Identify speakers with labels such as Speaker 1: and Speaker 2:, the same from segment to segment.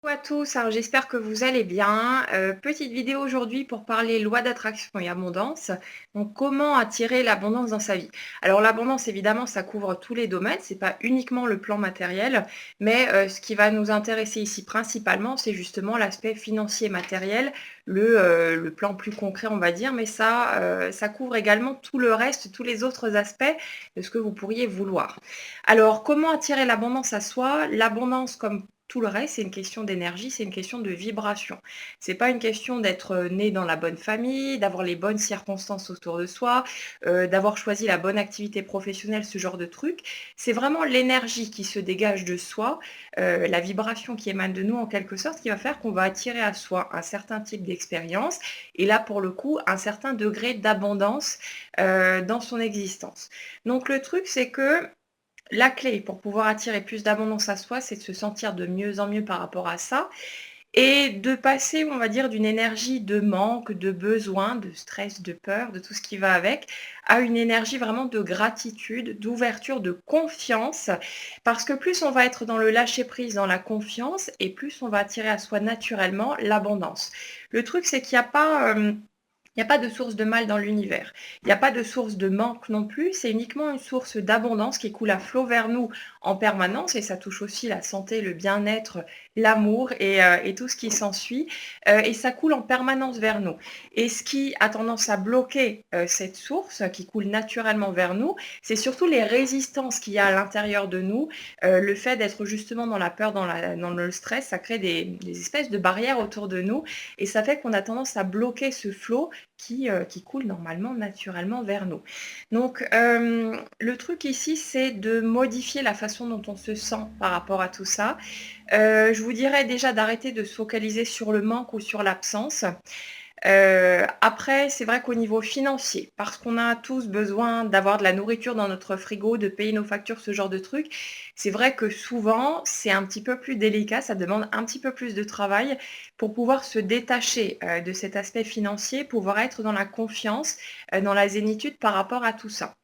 Speaker 1: Coucou à tous, alors j'espère que vous allez bien. Petite vidéo aujourd'hui pour parler loi d'attraction et abondance. Donc comment attirer l'abondance dans sa vie? Alors l'abondance évidemment ça couvre tous les domaines, c'est pas uniquement le plan matériel, mais ce qui va nous intéresser ici principalement, c'est justement l'aspect financier matériel, le plan plus concret on va dire, mais ça couvre également tout le reste, tous les autres aspects de ce que vous pourriez vouloir. Alors comment attirer l'abondance à soi? L'abondance comme tout le reste, c'est une question d'énergie, c'est une question de vibration. C'est pas une question d'être né dans la bonne famille, d'avoir les bonnes circonstances autour de soi, d'avoir choisi la bonne activité professionnelle, ce genre de truc. C'est vraiment l'énergie qui se dégage de soi, la vibration qui émane de nous en quelque sorte, qui va faire qu'on va attirer à soi un certain type d'expérience et là pour le coup un certain degré d'abondance dans son existence. Donc le truc c'est que la clé pour pouvoir attirer plus d'abondance à soi, c'est de se sentir de mieux en mieux par rapport à ça et de passer, on va dire, d'une énergie de manque, de besoin, de stress, de peur, de tout ce qui va avec, à une énergie vraiment de gratitude, d'ouverture, de confiance. Parce que plus on va être dans le lâcher-prise, dans la confiance, et plus on va attirer à soi naturellement l'abondance. Le truc, c'est qu'il n'y a pas... il n'y a pas de source de mal dans l'univers. Il n'y a pas de source de manque non plus. C'est uniquement une source d'abondance qui coule à flot vers nous en permanence et ça touche aussi la santé, le bien-être, l'amour et tout ce qui s'ensuit. Et ça coule en permanence vers nous. Et ce qui a tendance à bloquer cette source qui coule naturellement vers nous, c'est surtout les résistances qu'il y a à l'intérieur de nous. Le fait d'être justement dans la peur, dans le stress, ça crée des espèces de barrières autour de nous et ça fait qu'on a tendance à bloquer ce flot qui coule normalement naturellement vers nous. Donc le truc ici, c'est de modifier la façon dont on se sent par rapport à tout ça. Je vous dirais déjà d'arrêter de se focaliser sur le manque ou sur l'absence. Après, c'est vrai qu'au niveau financier, parce qu'on a tous besoin d'avoir de la nourriture dans notre frigo, de payer nos factures, ce genre de trucs, c'est vrai que souvent, c'est un petit peu plus délicat, ça demande un petit peu plus de travail pour pouvoir se détacher de cet aspect financier, pouvoir être dans la confiance, dans la zénitude par rapport à tout ça.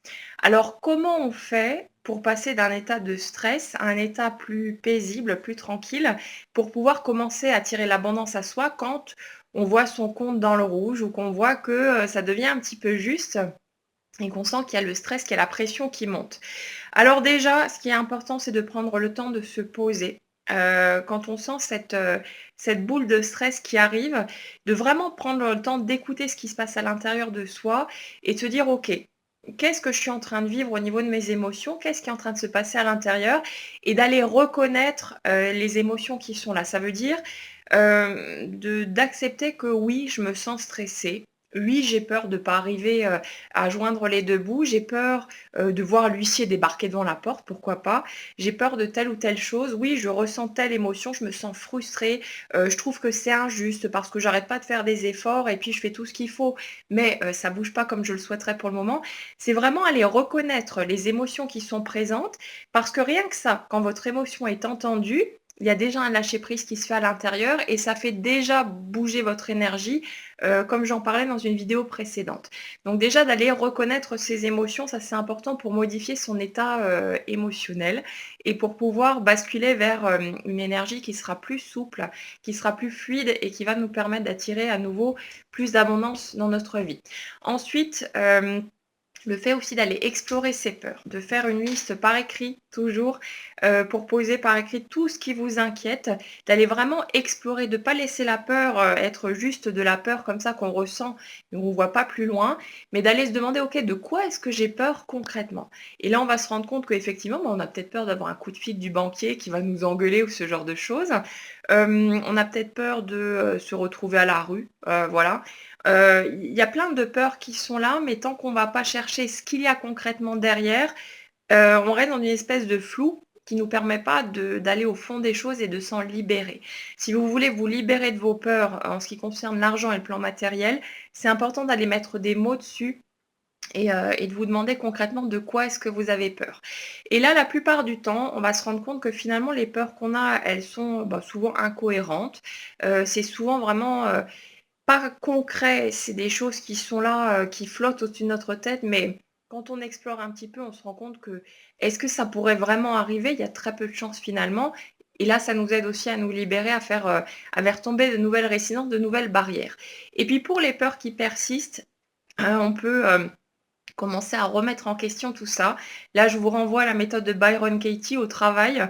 Speaker 1: Alors, comment on fait pour passer d'un état de stress à un état plus paisible, plus tranquille, pour pouvoir commencer à tirer l'abondance à soi quand on voit son compte dans le rouge ou qu'on voit que ça devient un petit peu juste et qu'on sent qu'il y a le stress, qu'il y a la pression qui monte. Alors déjà, ce qui est important, c'est de prendre le temps de se poser. Quand on sent cette boule de stress qui arrive, de vraiment prendre le temps d'écouter ce qui se passe à l'intérieur de soi et de se dire, OK, qu'est-ce que je suis en train de vivre au niveau de mes émotions? Qu'est-ce qui est en train de se passer à l'intérieur? Et d'aller reconnaître les émotions qui sont là. Ça veut dire d'accepter que oui, je me sens stressée. Oui, j'ai peur de ne pas arriver à joindre les deux bouts. J'ai peur de voir l'huissier débarquer devant la porte, pourquoi pas. J'ai peur de telle ou telle chose. Oui, je ressens telle émotion, je me sens frustrée. Je trouve que c'est injuste parce que j'arrête pas de faire des efforts et puis je fais tout ce qu'il faut, mais ça bouge pas comme je le souhaiterais pour le moment. C'est vraiment aller reconnaître les émotions qui sont présentes parce que rien que ça, quand votre émotion est entendue, il y a déjà un lâcher-prise qui se fait à l'intérieur et ça fait déjà bouger votre énergie, comme j'en parlais dans une vidéo précédente. Donc déjà d'aller reconnaître ses émotions, ça c'est important pour modifier son état émotionnel et pour pouvoir basculer vers une énergie qui sera plus souple, qui sera plus fluide et qui va nous permettre d'attirer à nouveau plus d'abondance dans notre vie. Ensuite, le fait aussi d'aller explorer ses peurs, de faire une liste par écrit toujours pour poser par écrit tout ce qui vous inquiète, d'aller vraiment explorer, de ne pas laisser la peur être juste de la peur comme ça qu'on ressent et on ne voit pas plus loin, mais d'aller se demander, ok, de quoi est-ce que j'ai peur concrètement? Et là, on va se rendre compte qu'effectivement, on a peut-être peur d'avoir un coup de fil du banquier qui va nous engueuler ou ce genre de choses. On a peut-être peur de se retrouver à la rue, voilà. Il y a plein de peurs qui sont là, mais tant qu'on va pas chercher ce qu'il y a concrètement derrière, on reste dans une espèce de flou qui nous permet pas d'aller au fond des choses et de s'en libérer. Si vous voulez vous libérer de vos peurs en ce qui concerne l'argent et le plan matériel, c'est important d'aller mettre des mots dessus et de vous demander concrètement de quoi est-ce que vous avez peur. Et là, la plupart du temps, on va se rendre compte que finalement les peurs qu'on a, elles sont, souvent incohérentes. C'est souvent vraiment, pas concret, c'est des choses qui sont là, qui flottent au-dessus de notre tête, mais quand on explore un petit peu, on se rend compte que est-ce que ça pourrait vraiment arriver? Il y a très peu de chances finalement Et là, ça nous aide aussi à nous libérer, à faire tomber de nouvelles résistances, de nouvelles barrières. Et puis pour les peurs qui persistent, on peut commencer à remettre en question tout ça. Là, je vous renvoie à la méthode de Byron Katie au travail,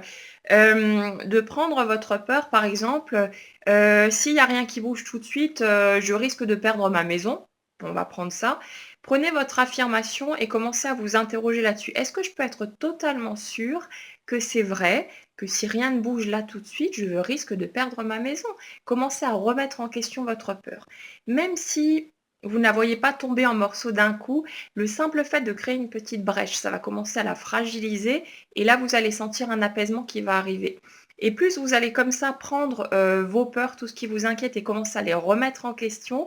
Speaker 1: de prendre votre peur, par exemple, s'il y a rien qui bouge tout de suite, je risque de perdre ma maison. On va prendre ça. Prenez votre affirmation et commencez à vous interroger là-dessus. Est-ce que je peux être totalement sûre que c'est vrai, que si rien ne bouge là tout de suite, je risque de perdre ma maison? Commencez à remettre en question votre peur. Même si vous ne la voyez pas tomber en morceaux d'un coup, le simple fait de créer une petite brèche, ça va commencer à la fragiliser et là, vous allez sentir un apaisement qui va arriver. Et plus vous allez comme ça prendre vos peurs, tout ce qui vous inquiète et commencer à les remettre en question,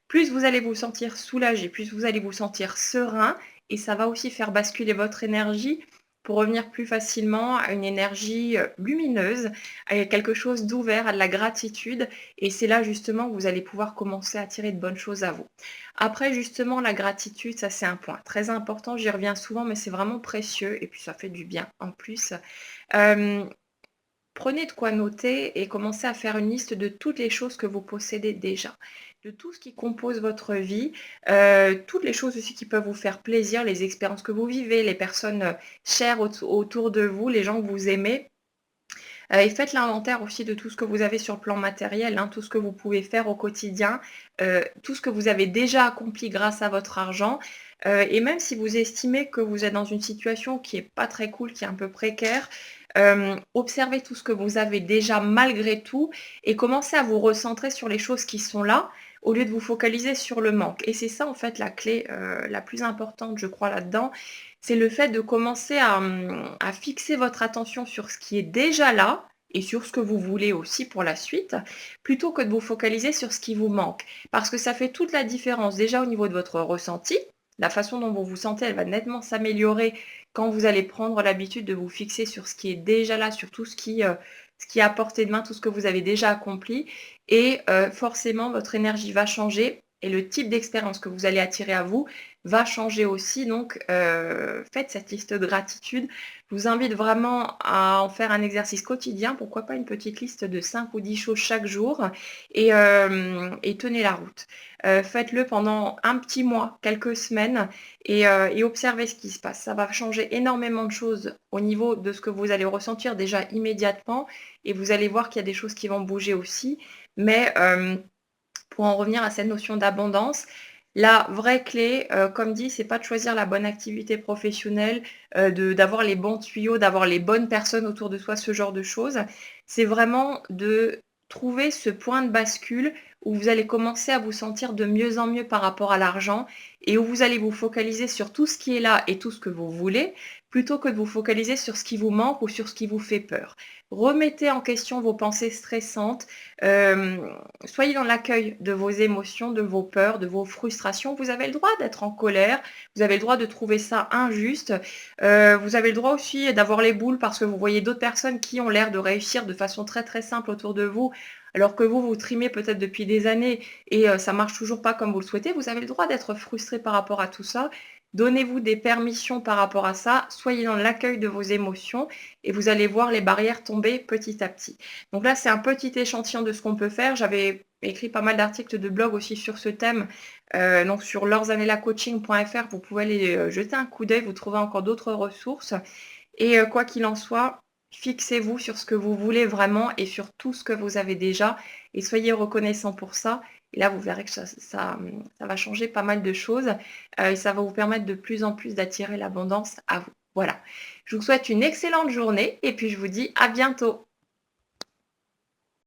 Speaker 1: plus vous allez vous sentir soulagé, plus vous allez vous sentir serein et ça va aussi faire basculer votre énergie pour revenir plus facilement à une énergie lumineuse, à quelque chose d'ouvert, à de la gratitude. Et c'est là justement que vous allez pouvoir commencer à attirer de bonnes choses à vous. Après, justement, la gratitude, ça c'est un point très important. J'y reviens souvent, mais c'est vraiment précieux et puis ça fait du bien en plus. Euh, Prenez de quoi noter et commencez à faire une liste de toutes les choses que vous possédez déjà, de tout ce qui compose votre vie, toutes les choses aussi qui peuvent vous faire plaisir, les expériences que vous vivez, les personnes chères autour de vous, les gens que vous aimez. Et faites l'inventaire aussi de tout ce que vous avez sur le plan matériel, hein, tout ce que vous pouvez faire au quotidien, tout ce que vous avez déjà accompli grâce à votre argent. Et même si vous estimez que vous êtes dans une situation qui n'est pas très cool, qui est un peu précaire, observez tout ce que vous avez déjà malgré tout et commencez à vous recentrer sur les choses qui sont là au lieu de vous focaliser sur le manque. Et c'est ça en fait la clé la plus importante, je crois, là-dedans. C'est le fait de commencer à fixer votre attention sur ce qui est déjà là et sur ce que vous voulez aussi pour la suite, plutôt que de vous focaliser sur ce qui vous manque. Parce que ça fait toute la différence déjà au niveau de votre ressenti. La façon dont vous vous sentez, elle va nettement s'améliorer quand vous allez prendre l'habitude de vous fixer sur ce qui est déjà là, sur tout ce qui est à portée de main, tout ce que vous avez déjà accompli. Et forcément, votre énergie va changer et le type d'expérience que vous allez attirer à vous va changer aussi. Donc, faites cette liste de gratitude. Je vous invite vraiment à en faire un exercice quotidien. Pourquoi pas une petite liste de 5 ou 10 choses chaque jour et tenez la route. Faites-le pendant un petit mois, quelques semaines et observez ce qui se passe. Ça va changer énormément de choses au niveau de ce que vous allez ressentir déjà immédiatement et vous allez voir qu'il y a des choses qui vont bouger aussi. Mais pour en revenir à cette notion d'abondance, la vraie clé, comme dit, c'est pas de choisir la bonne activité professionnelle, d'avoir les bons tuyaux, d'avoir les bonnes personnes autour de soi, ce genre de choses. C'est vraiment de trouver ce point de bascule où vous allez commencer à vous sentir de mieux en mieux par rapport à l'argent et où vous allez vous focaliser sur tout ce qui est là et tout ce que vous voulez, plutôt que de vous focaliser sur ce qui vous manque ou sur ce qui vous fait peur. Remettez en question vos pensées stressantes, soyez dans l'accueil de vos émotions, de vos peurs, de vos frustrations. Vous avez le droit d'être en colère, vous avez le droit de trouver ça injuste, vous avez le droit aussi d'avoir les boules parce que vous voyez d'autres personnes qui ont l'air de réussir de façon très très simple autour de vous, alors que vous trimez peut-être depuis des années et ça marche toujours pas comme vous le souhaitez. Vous avez le droit d'être frustré par rapport à tout ça. Donnez-vous des permissions par rapport à ça, soyez dans l'accueil de vos émotions et vous allez voir les barrières tomber petit à petit. Donc là, c'est un petit échantillon de ce qu'on peut faire. J'avais écrit pas mal d'articles de blog aussi sur ce thème. Donc sur leursannelacoaching.fr, vous pouvez aller jeter un coup d'œil, vous trouvez encore d'autres ressources. Et quoi qu'il en soit, fixez-vous sur ce que vous voulez vraiment et sur tout ce que vous avez déjà et soyez reconnaissant pour ça. Et là, vous verrez que ça va changer pas mal de choses et ça va vous permettre de plus en plus d'attirer l'abondance à vous. Voilà. Je vous souhaite une excellente journée et puis je vous dis à bientôt.